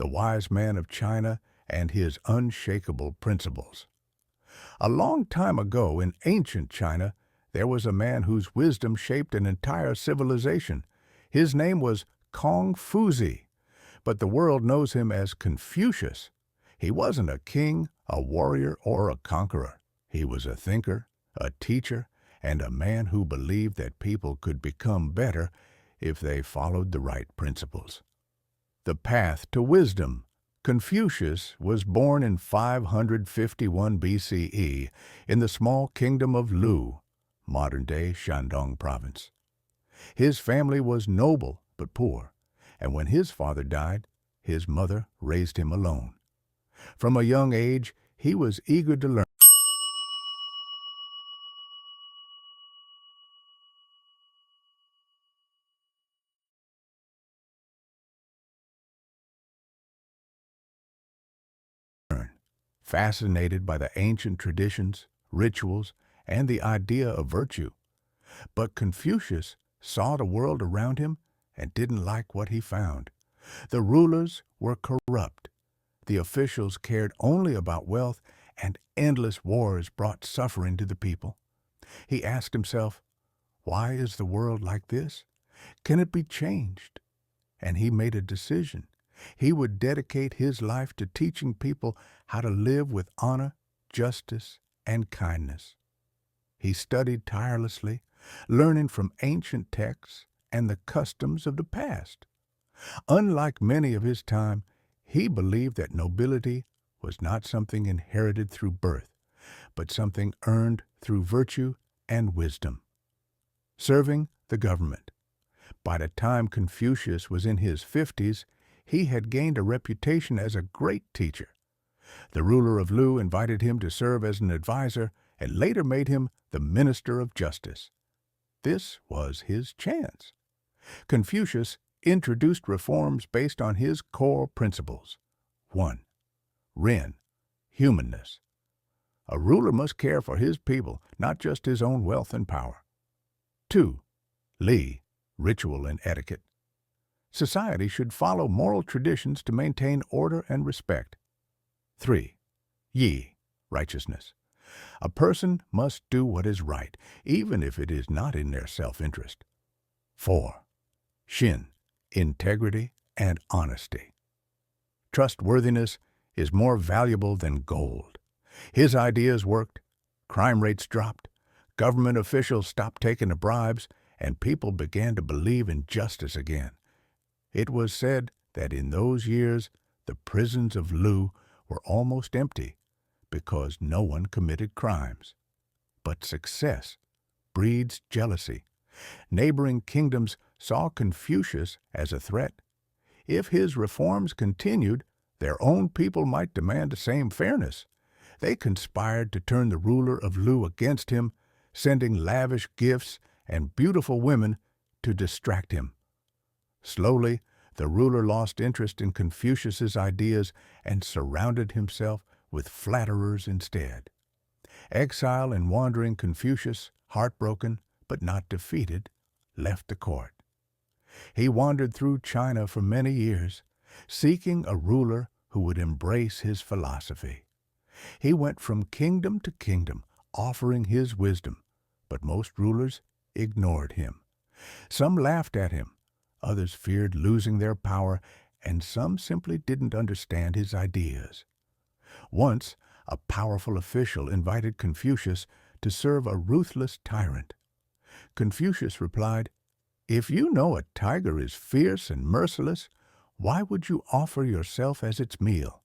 wise man of China and his unshakable principles. A long time ago in ancient China, there was a man whose wisdom shaped an entire civilization. His name was Confucius, but the world knows him as Confucius. He wasn't a king, a warrior, or a conqueror. He was a thinker, a teacher, and a man who believed that people could become better if they followed the right principles. The path to wisdom. Confucius was born in 551 BCE in the small kingdom of Lu, modern-day Shandong province. His family was noble but poor, and when his father died, his mother raised him alone. From a young age, he was eager to learn. Fascinated by the ancient traditions, rituals, and the idea of virtue. But Confucius saw the world around him and didn't like what he found. The rulers were corrupt. The officials cared only about wealth, and endless wars brought suffering to the people. He asked himself, why is the world like this? Can it be changed? And he made a decision. He would dedicate his life to teaching people how to live with honor, justice, and kindness. He studied tirelessly, learning from ancient texts and the customs of the past. Unlike many of his time, he believed that nobility was not something inherited through birth, but something earned through virtue and wisdom. Serving the government. By the time Confucius was in his 50s, he had gained a reputation as a great teacher. The ruler of Lu invited him to serve as an advisor and later made him the minister of justice. This was his chance. Confucius introduced reforms based on his core principles. 1. Ren, humanness. A ruler must care for his people, not just his own wealth and power. 2. Li, ritual and etiquette. Society should follow moral traditions to maintain order and respect. 3. Yi, righteousness. A person must do what is right, even if it is not in their self-interest. 4. Xin, integrity and honesty. Trustworthiness is more valuable than gold. His ideas worked, crime rates dropped, government officials stopped taking the bribes, and people began to believe in justice again. It was said that in those years the prisons of Lu were almost empty because no one committed crimes. But success breeds jealousy. Neighboring kingdoms saw Confucius as a threat. If his reforms continued, their own people might demand the same fairness. They conspired to turn the ruler of Lu against him, sending lavish gifts and beautiful women to distract him. Slowly, the ruler lost interest in Confucius's ideas and surrounded himself with flatterers instead. Exile and wandering Confucius, heartbroken but not defeated, left the court. He wandered through China for many years, seeking a ruler who would embrace his philosophy. He went from kingdom to kingdom, offering his wisdom, but most rulers ignored him. Some laughed at him, others feared losing their power, and some simply didn't understand his ideas. Once, a powerful official invited Confucius to serve a ruthless tyrant. Confucius replied, "If you know a tiger is fierce and merciless, why would you offer yourself as its meal?"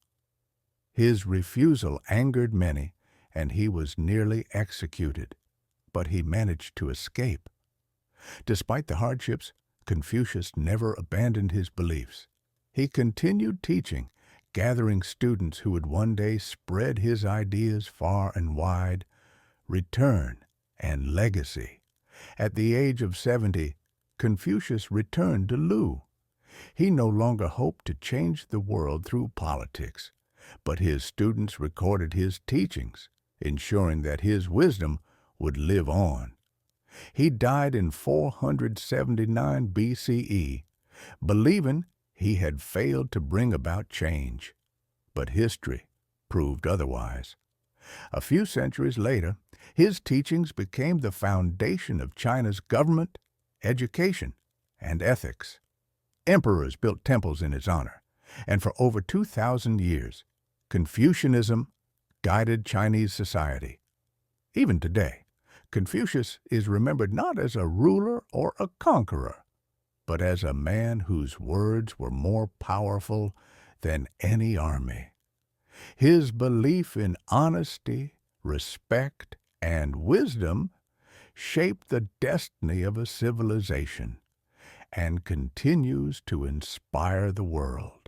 His refusal angered many, and he was nearly executed, but he managed to escape. Despite the hardships, Confucius never abandoned his beliefs. He continued teaching, gathering students who would one day spread his ideas far and wide. Return and legacy. At the age of 70, Confucius returned to Lu. He no longer hoped to change the world through politics, but his students recorded his teachings, ensuring that his wisdom would live on. He died in 479 BCE, believing he had failed to bring about change. But history proved otherwise. A few centuries later, his teachings became the foundation of China's government, education, and ethics. Emperors built temples in his honor, and for over 2,000 years, Confucianism guided Chinese society. Even today, Confucius is remembered not as a ruler or a conqueror, but as a man whose words were more powerful than any army. His belief in honesty, respect, and wisdom shaped the destiny of a civilization and continues to inspire the world.